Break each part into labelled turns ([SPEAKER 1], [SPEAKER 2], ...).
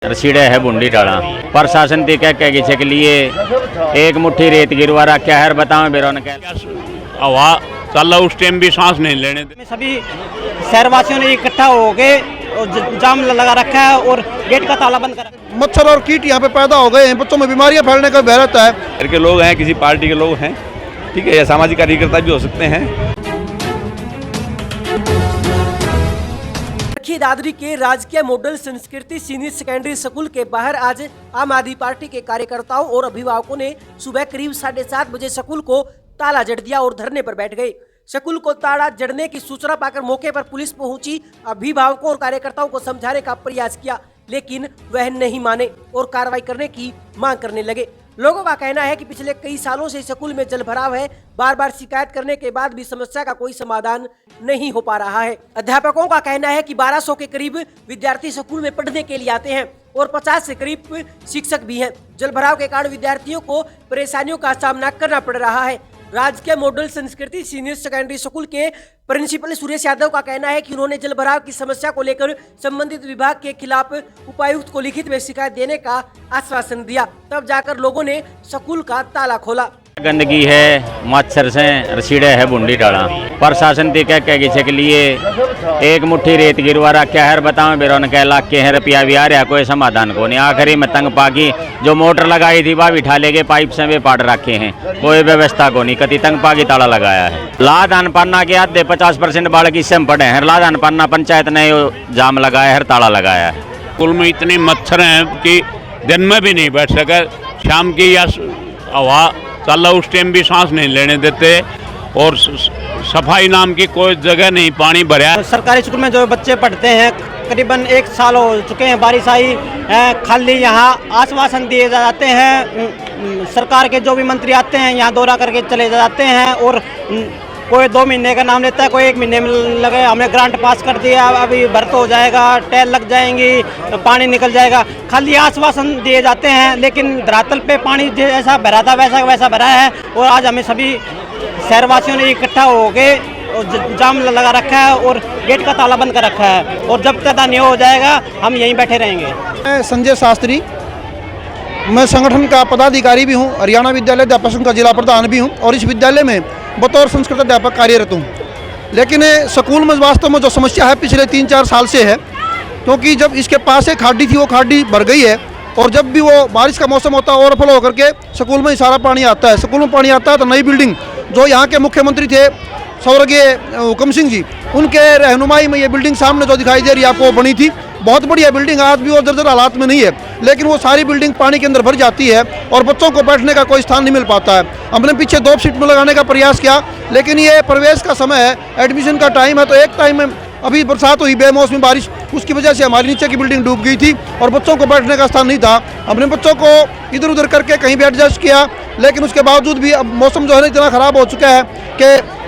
[SPEAKER 1] रसीड़े है बूंदी डाला प्रशासन ती कह के लिए एक मुट्ठी रेत गिरवा रखा है बताओ बेरोन
[SPEAKER 2] हवा चल उस टाइम भी सांस नहीं लेने दे।
[SPEAKER 3] सभी शहरवासियों ने इकट्ठा हो गए और जाम लगा रखा है और गेट का ताला बंद कर रखा है।
[SPEAKER 4] मच्छर और कीट यहाँ पे पैदा हो गए हैं, बच्चों में बीमारियां फैलने का भय रहता है।
[SPEAKER 5] शहर के लोग हैं, किसी पार्टी के लोग हैं, ठीक है, या सामाजिक कार्यकर्ता भी हो सकते हैं।
[SPEAKER 6] दादरी के राजकीय मॉडल संस्कृति सीनियर सेकेंडरी स्कूल के बाहर आज आम आदमी पार्टी के कार्यकर्ताओं और अभिभावकों ने सुबह करीब 7:30 बजे स्कूल को ताला जड़ दिया और धरने पर बैठ गए। स्कूल को ताला जड़ने की सूचना पाकर मौके पर पुलिस पहुंची, अभिभावकों और कार्यकर्ताओं को समझाने का प्रयास किया, लेकिन वह नहीं माने और कार्रवाई करने की मांग करने लगे। लोगों का कहना है कि पिछले कई सालों से स्कूल में जलभराव है, बार बार शिकायत करने के बाद भी समस्या का कोई समाधान नहीं हो पा रहा है। अध्यापकों का कहना है कि 1200 के करीब विद्यार्थी स्कूल में पढ़ने के लिए आते हैं और 50 से करीब शिक्षक भी हैं। जलभराव के कारण विद्यार्थियों को परेशानियों का सामना करना पड़ रहा है। राजकीय मॉडल संस्कृति सीनियर सेकेंडरी स्कूल के प्रिंसिपल सुरेश यादव का कहना है कि उन्होंने जलभराव की समस्या को लेकर संबंधित विभाग के खिलाफ उपायुक्त को लिखित में शिकायत देने का आश्वासन दिया, तब जाकर लोगों ने स्कूल का ताला खोला।
[SPEAKER 1] गंदगी है, मच्छर से रसीड़े है बूंदी डाला प्रशासन ती कह के लिए एक मुट्ठी रेत गिरवा रखा है बताओ बेरोन कह लाख के हैं रुपया भी आ रहा, कोई समाधान को नहीं। आखिरी में तंग पागी जो मोटर लगाई थी वह भी उठा ले गए, पाइप से वे पाट रखे हैं, कोई व्यवस्था को नहीं, कति तंग पागी ताला लगाया है। लादान पन्ना के आधे 50% बाढ़ की सम पड़े हैं, लादान पन्ना पंचायत ने जाम लगाया है, ताला लगाया है।
[SPEAKER 2] स्कूल में इतने मच्छर हैं कि दिन में भी नहीं बैठ सके, शाम की या हवा चल उस टाइम भी सांस नहीं लेने देते और सफाई नाम की कोई जगह नहीं, पानी भरा।
[SPEAKER 3] सरकारी स्कूल में जो बच्चे पढ़ते हैं करीबन 1 साल हो चुके हैं, बारिश आई खाली यहाँ आश्वासन दिए जाते हैं, सरकार के जो भी मंत्री आते हैं यहाँ दौरा करके चले जाते हैं और कोई 2 महीने का नाम लेता है, कोई 1 महीने में लगे, हमने ग्रांट पास कर दिया, अभी भर्त हो जाएगा, टैल लग जाएंगी, पानी निकल जाएगा, खाली आश्वासन दिए जाते हैं, लेकिन धरातल पे पानी जैसा भरा था वैसा भरा है। और आज हमें सभी शहरवासियों ने इकट्ठा हो गए और जाम लगा रखा है और गेट का ताला बंद कर रखा है और जब तक नहीं हो जाएगा हम यहीं बैठे रहेंगे।
[SPEAKER 4] मैं संजय शास्त्री, मैं संगठन का पदाधिकारी भी हूँ, हरियाणा विद्यालय अध्यापक संघ का जिला प्रधान भी हूँ और इस विद्यालय में बतौर संस्कृत अध्यापक कार्यरत हूँ। लेकिन स्कूल में वास्तव में जो समस्या है पिछले 3-4 साल से है, क्योंकि जब इसके पास एक खाडी थी वो खाडी भर गई है और जब भी वो बारिश का मौसम होता है ओवरफ्लो होकर के स्कूल में सारा पानी आता है। स्कूल में पानी आता है तो नई बिल्डिंग जो यहाँ के मुख्यमंत्री थे स्वर्गीय हुकम सिंह जी, उनके रहनुमाई में ये बिल्डिंग सामने जो दिखाई दे रही है आपको बनी थी, बहुत बढ़िया बिल्डिंग, आज भी वो जर्जर हालात में नहीं है, लेकिन वो सारी बिल्डिंग पानी के अंदर भर जाती है और बच्चों को बैठने का कोई स्थान नहीं मिल पाता है। हमने पीछे 2 सीट में लगाने का प्रयास किया, लेकिन ये प्रवेश का समय है, एडमिशन का टाइम है, तो एक टाइम में अभी बरसात हुई, बेमौसमी बारिश, उसकी वजह से हमारी नीचे की बिल्डिंग डूब गई थी और बच्चों को बैठने का स्थान नहीं था। हमने बच्चों को इधर उधर करके कहीं भी एडजस्ट किया, लेकिन उसके बावजूद भी अब मौसम जो है इतना ख़राब हो चुका है कि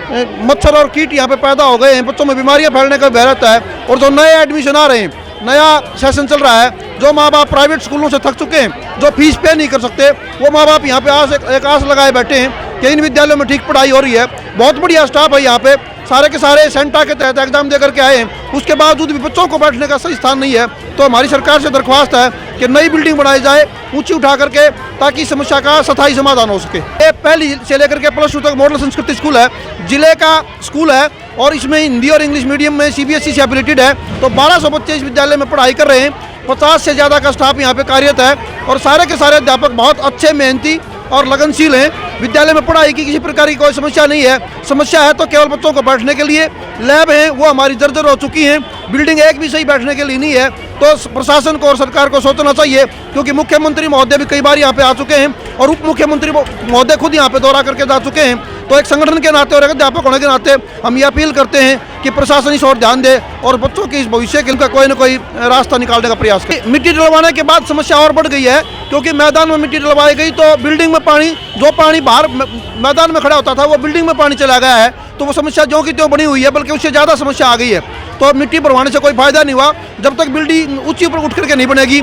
[SPEAKER 4] मच्छर और कीट यहाँ पे पैदा हो गए हैं, बच्चों में बीमारियाँ फैलने का भय रहता है। और जो नए एडमिशन आ रहे हैं, नया सेशन चल रहा है, जो माँ बाप प्राइवेट स्कूलों से थक चुके हैं, जो फीस पे नहीं कर सकते, वो माँ बाप यहाँ पे एक आस लगाए बैठे हैं कि इन विद्यालयों में ठीक पढ़ाई हो रही है, बहुत बढ़िया स्टाफ है यहाँ पे, सारे के सारे सेंटा के तहत एग्जाम दे करके आए हैं, उसके बावजूद भी बच्चों को बैठने का सही स्थान नहीं है। तो हमारी सरकार से दरख्वास्त है कि नई बिल्डिंग बनाई जाए ऊंची उठा करके, ताकि समस्या का स्थायी समाधान हो सके। ये पहली से लेकर के +2 तक मॉडल संस्कृति स्कूल है, जिले का स्कूल है और इसमें हिंदी और इंग्लिश मीडियम में CBSE से एफिलेटेड है। तो 1200 बच्चे इस विद्यालय में पढ़ाई कर रहे हैं, 50 से ज़्यादा का स्टाफ यहाँ पे कार्यरत है और सारे के सारे अध्यापक बहुत अच्छे, मेहनती और लगनशील हैं। विद्यालय में पढ़ाई की किसी प्रकार की कोई समस्या नहीं है, समस्या है तो केवल बच्चों को बैठने के लिए। लैब हैं वो हमारी जर्जर हो चुकी हैं, बिल्डिंग एक भी सही बैठने के लिए नहीं है। तो प्रशासन को और सरकार को सोचना चाहिए, क्योंकि मुख्यमंत्री महोदय भी कई बार यहाँ पे आ चुके हैं और उप मुख्यमंत्री महोदय खुद यहाँ पे दौरा करके जा चुके हैं। तो एक संगठन के नाते और एक अध्यापक होने के नाते हम ये अपील करते हैं कि प्रशासन इस ओर ध्यान दे और बच्चों के इस भविष्य के इनका कोई न कोई रास्ता निकालने का प्रयास करे। मिट्टी डलवाने के बाद समस्या और बढ़ गई है, क्योंकि मैदान में मिट्टी डलवाई गई तो बिल्डिंग में पानी, जो पानी बाहर मैदान में खड़ा होता था वो बिल्डिंग में पानी चला गया है, तो वो समस्या जो की त्यों बनी हुई है, बल्कि उससे ज़्यादा समस्या आ गई है। तो मिट्टी भरवाने से कोई फायदा नहीं हुआ, जब तक बिल्डिंग ऊंची ऊपर उठ करके नहीं बनेगी,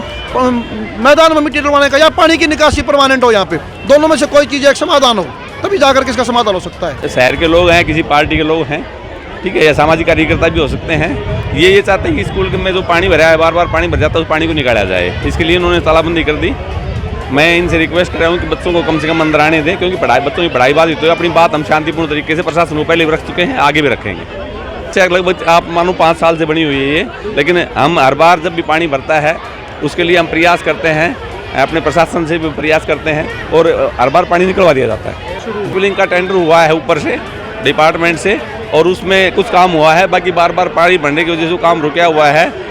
[SPEAKER 4] मैदान में मिट्टी डलवाने का या पानी की निकासी परमानेंट हो, यहाँ पे दोनों में से कोई चीज़ एक समाधान हो, तभी जाकर के इसका समाधान हो सकता है।
[SPEAKER 5] शहर के लोग हैं, किसी पार्टी के लोग हैं, ठीक है, या सामाजिक कार्यकर्ता भी हो सकते हैं। ये चाहते हैं कि स्कूल में जो पानी भरा है, बार बार पानी भर जाता है, उस पानी को निकाला जाए। इसके लिए उन्होंने तालाबंदी कर दी। मैं इनसे रिक्वेस्ट कर रहा हूँ कि बच्चों को कम से कम अंदर आने दें, क्योंकि बच्चों की पढ़ाई बाधित है। अपनी बात हम शांतिपूर्ण तरीके से प्रशासन को पहले भी रख चुके हैं, आगे भी रखेंगे। लगभग आप मानो 5 साल से बनी हुई है ये, लेकिन हम हर बार जब भी पानी भरता है उसके लिए हम प्रयास करते हैं, अपने प्रशासन से भी प्रयास करते हैं और हर बार पानी निकलवा दिया जाता है। फिलिंग का टेंडर हुआ है ऊपर से डिपार्टमेंट से, और उसमें कुछ काम हुआ है। बाकी बार बार पानी भरने की वजह से काम रुका हुआ है।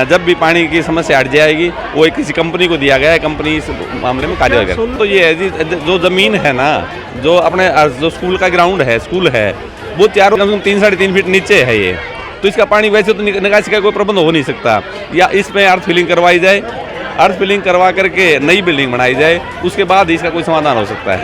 [SPEAKER 5] जब भी पानी की समस्या हट जाएगी वो किसी कंपनी को दिया गया है, कंपनी इस मामले में कार्य करेगी। तो ये है जी, जो ज़मीन है ना, जो अपने जो स्कूल का ग्राउंड है, स्कूल है, वो चारों कम से कम 3 साढ़े 3 फीट नीचे है ये। तो इसका पानी वैसे तो निकासी का कोई प्रबंध हो नहीं सकता। या इसमें अर्थ फिलिंग करवाई जाए, अर्थ फिलिंग करवा करके नई बिल्डिंग बनाई जाए, उसके बाद इसका कोई समाधान हो सकता है।